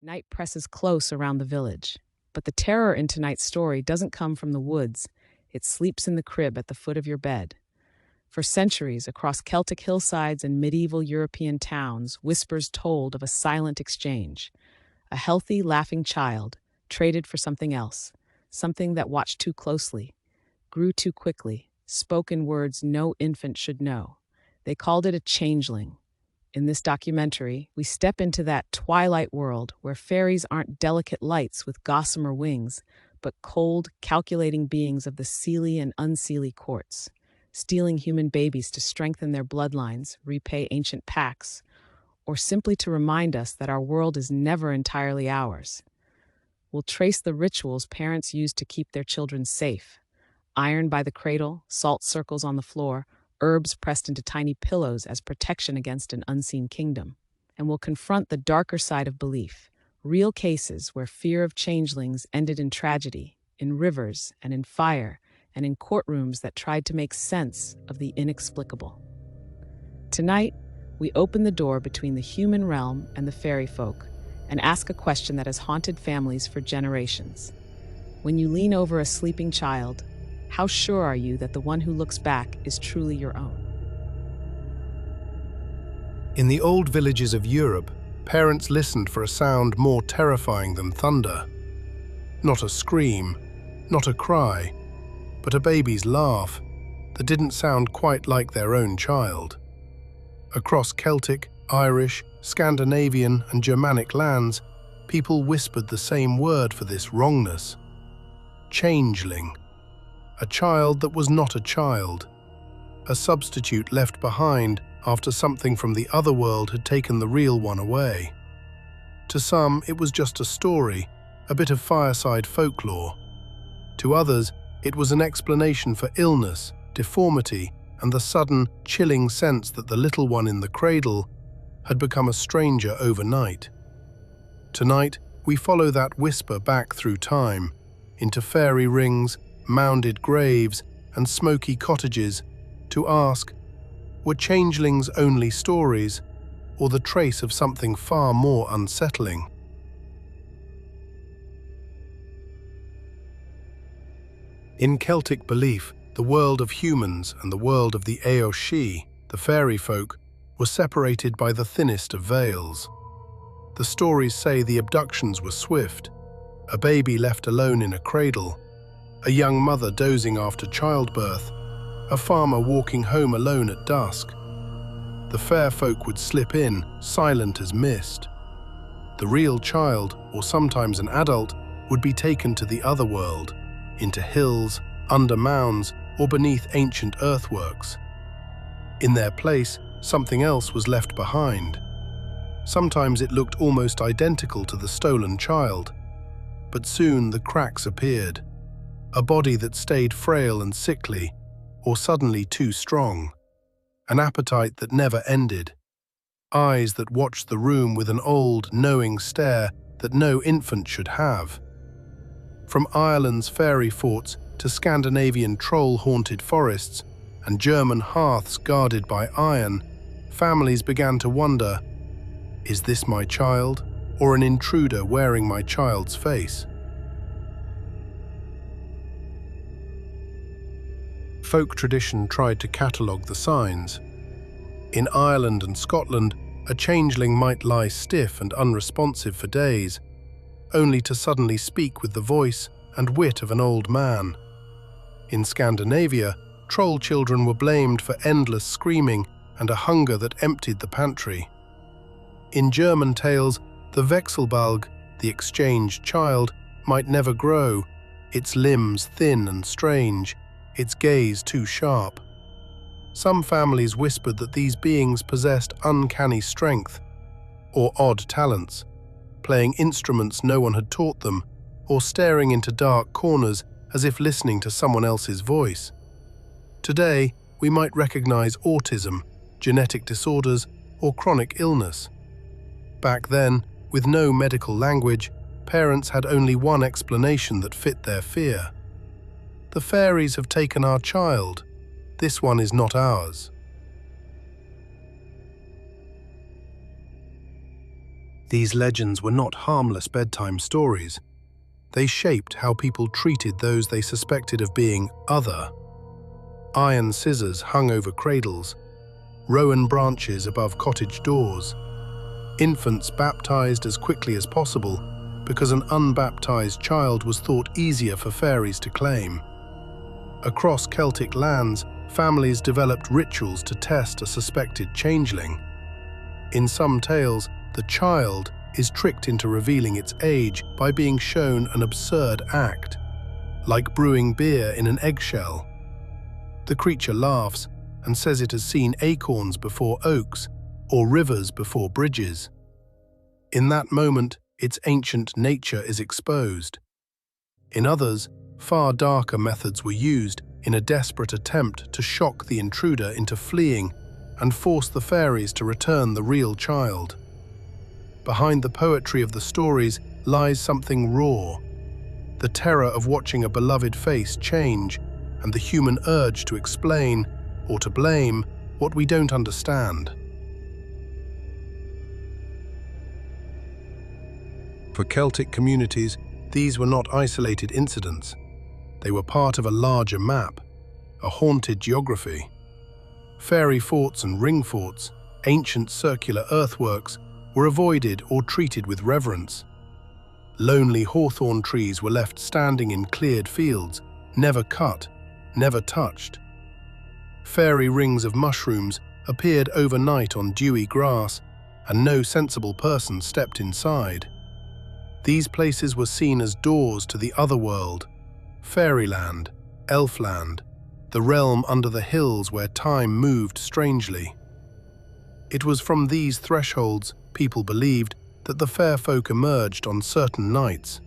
Night presses close around the village, but the terror in tonight's story doesn't come from the woods. It sleeps in the crib at the foot of your bed. For centuries, across Celtic hillsides and medieval European towns, whispers told of a silent exchange. A healthy, laughing child, traded for something else, something that watched too closely, grew too quickly, spoke in words no infant should know. They called it a changeling. In this documentary, we step into that twilight world where fairies aren't delicate lights with gossamer wings, but cold, calculating beings of the Seelie and Unseelie courts, stealing human babies to strengthen their bloodlines, repay ancient pacts, or simply to remind us that our world is never entirely ours. We'll trace the rituals parents use to keep their children safe. Iron by the cradle, salt circles on the floor, herbs pressed into tiny pillows as protection against an unseen kingdom. And we'll confront the darker side of belief, real cases where fear of changelings ended in tragedy, in rivers and in fire, and in courtrooms that tried to make sense of the inexplicable. Tonight, we open the door between the human realm and the fairy folk and ask a question that has haunted families for generations. When you lean over a sleeping child, how sure are you that the one who looks back is truly your own? In the old villages of Europe, parents listened for a sound more terrifying than thunder. Not a scream, not a cry, but a baby's laugh that didn't sound quite like their own child. Across Celtic, Irish, Scandinavian, and Germanic lands, people whispered the same word for this wrongness: changeling. A child that was not a child, a substitute left behind after something from the other world had taken the real one away. To some, it was just a story, a bit of fireside folklore. To others, it was an explanation for illness, deformity, and the sudden, chilling sense that the little one in the cradle had become a stranger overnight. Tonight, we follow that whisper back through time, into fairy rings, mounded graves, and smoky cottages, to ask, were changelings only stories, or the trace of something far more unsettling? In Celtic belief, the world of humans and the world of the Aoshi, the fairy folk, were separated by the thinnest of veils. The stories say the abductions were swift, a baby left alone in a cradle, a young mother dozing after childbirth, a farmer walking home alone at dusk. The fair folk would slip in, silent as mist. The real child, or sometimes an adult, would be taken to the other world, into hills, under mounds, or beneath ancient earthworks. In their place, something else was left behind. Sometimes it looked almost identical to the stolen child, but soon the cracks appeared. A body that stayed frail and sickly, or suddenly too strong. An appetite that never ended. Eyes that watched the room with an old, knowing stare that no infant should have. From Ireland's fairy forts to Scandinavian troll-haunted forests and German hearths guarded by iron, families began to wonder, is this my child, or an intruder wearing my child's face? Folk tradition tried to catalogue the signs. In Ireland and Scotland, a changeling might lie stiff and unresponsive for days, only to suddenly speak with the voice and wit of an old man. In Scandinavia, troll children were blamed for endless screaming and a hunger that emptied the pantry. In German tales, the Wechselbalg, the exchanged child, might never grow, its limbs thin and strange, its gaze too sharp. Some families whispered that these beings possessed uncanny strength, or odd talents, playing instruments no one had taught them, or staring into dark corners as if listening to someone else's voice. Today, we might recognize autism, genetic disorders, or chronic illness. Back then, with no medical language, parents had only one explanation that fit their fear. The fairies have taken our child. This one is not ours. These legends were not harmless bedtime stories. They shaped how people treated those they suspected of being other. Iron scissors hung over cradles, rowan branches above cottage doors, infants baptized as quickly as possible because an unbaptized child was thought easier for fairies to claim. Across Celtic lands, families developed rituals to test a suspected changeling. In some tales, the child is tricked into revealing its age by being shown an absurd act, like brewing beer in an eggshell. The creature laughs and says it has seen acorns before oaks or rivers before bridges. In that moment, its ancient nature is exposed. In others, far darker methods were used in a desperate attempt to shock the intruder into fleeing and force the fairies to return the real child. Behind the poetry of the stories lies something raw, the terror of watching a beloved face change and the human urge to explain or to blame what we don't understand. For Celtic communities, these were not isolated incidents. They were part of a larger map, a haunted geography. Fairy forts and ring forts, ancient circular earthworks, were avoided or treated with reverence. Lonely hawthorn trees were left standing in cleared fields, never cut, never touched. Fairy rings of mushrooms appeared overnight on dewy grass, and no sensible person stepped inside. These places were seen as doors to the other world, fairyland, elfland, the realm under the hills where time moved strangely. It was from these thresholds, people believed, that the fair folk emerged on certain nights.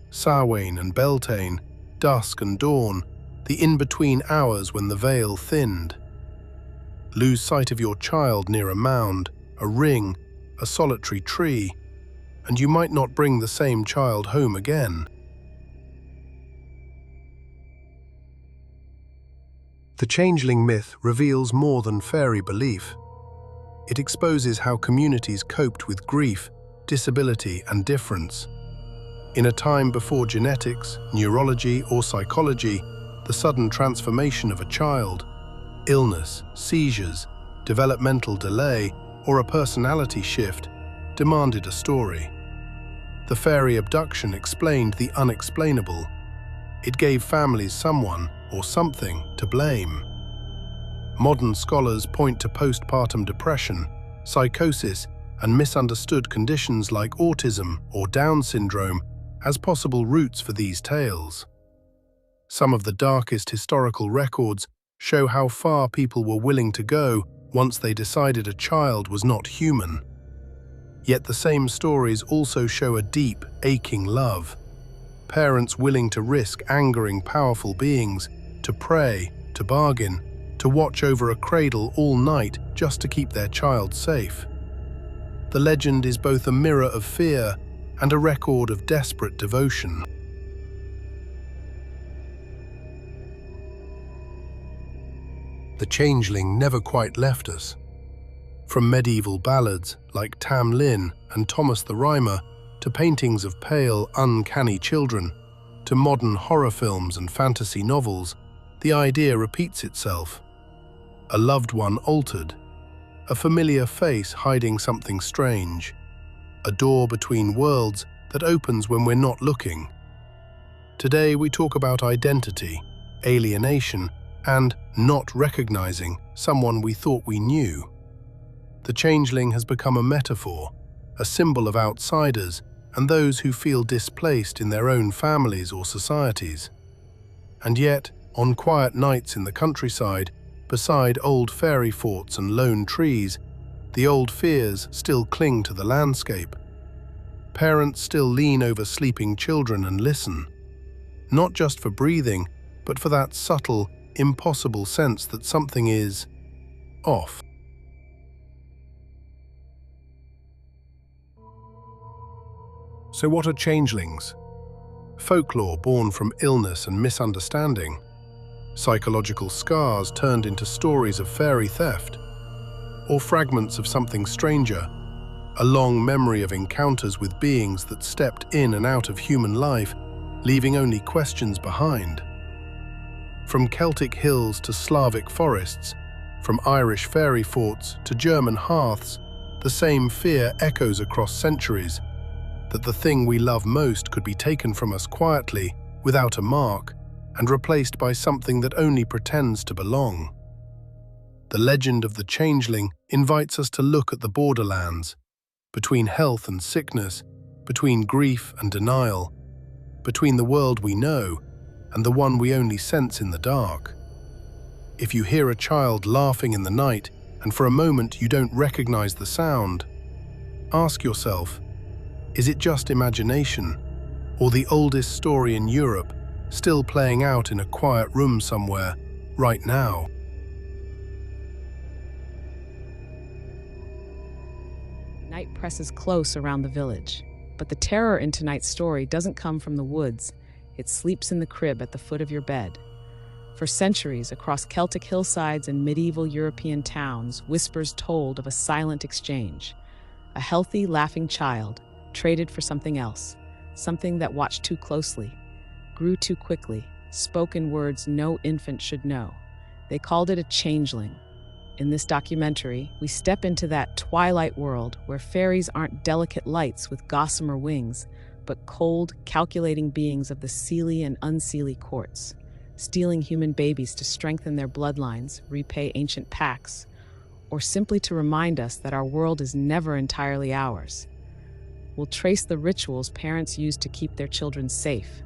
Samhain and Beltane, dusk and dawn, the in-between hours when the veil thinned. Lose sight of your child near a mound, a ring, a solitary tree, and you might not bring the same child home again. The changeling myth reveals more than fairy belief. It exposes how communities coped with grief, disability, and difference. In a time before genetics, neurology, or psychology, the sudden transformation of a child, illness, seizures, developmental delay, or a personality shift demanded a story. The fairy abduction explained the unexplainable. It gave families someone or something to blame. Modern scholars point to postpartum depression, psychosis, and misunderstood conditions like autism or Down syndrome as possible roots for these tales. Some of the darkest historical records show how far people were willing to go once they decided a child was not human. Yet the same stories also show a deep, aching love. Parents willing to risk angering powerful beings, to pray, to bargain, to watch over a cradle all night just to keep their child safe. The legend is both a mirror of fear and a record of desperate devotion. The changeling never quite left us. From medieval ballads like Tam Lin and Thomas the Rhymer, to paintings of pale, uncanny children, to modern horror films and fantasy novels, the idea repeats itself. A loved one altered, a familiar face hiding something strange, a door between worlds that opens when we're not looking. Today we talk about identity, alienation, and not recognizing someone we thought we knew. The changeling has become a metaphor, a symbol of outsiders and those who feel displaced in their own families or societies. And yet, on quiet nights in the countryside, beside old fairy forts and lone trees, the old fears still cling to the landscape. Parents still lean over sleeping children and listen, not just for breathing, but for that subtle, impossible sense that something is off. So what are changelings? Folklore born from illness and misunderstanding, psychological scars turned into stories of fairy theft, or fragments of something stranger, a long memory of encounters with beings that stepped in and out of human life, leaving only questions behind. From Celtic hills to Slavic forests, from Irish fairy forts to German hearths, the same fear echoes across centuries, that the thing we love most could be taken from us quietly, without a mark, and replaced by something that only pretends to belong. The legend of the changeling invites us to look at the borderlands, between health and sickness, between grief and denial, between the world we know and the one we only sense in the dark. If you hear a child laughing in the night and for a moment you don't recognize the sound, ask yourself, is it just imagination, or the oldest story in Europe still playing out in a quiet room somewhere, right now? Night presses close around the village, but the terror in tonight's story doesn't come from the woods. It sleeps in the crib at the foot of your bed. For centuries, across Celtic hillsides and medieval European towns, whispers told of a silent exchange. A healthy, laughing child traded for something else, something that watched too closely, grew too quickly, spoke in words no infant should know. They called it a changeling. In this documentary, we step into that twilight world where fairies aren't delicate lights with gossamer wings, but cold, calculating beings of the Seelie and Unseelie courts, stealing human babies to strengthen their bloodlines, repay ancient pacts, or simply to remind us that our world is never entirely ours. We'll trace the rituals parents use to keep their children safe.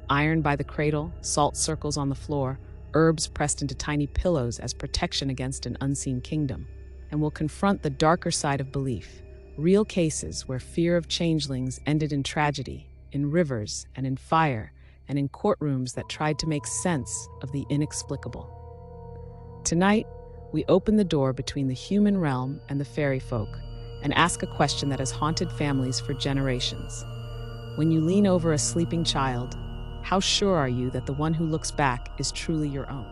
Iron by the cradle, salt circles on the floor, herbs pressed into tiny pillows as protection against an unseen kingdom. And we'll confront the darker side of belief, real cases where fear of changelings ended in tragedy, in rivers and in fire, and in courtrooms that tried to make sense of the inexplicable. Tonight, we open the door between the human realm and the fairy folk and ask a question that has haunted families for generations. When you lean over a sleeping child, how sure are you that the one who looks back is truly your own?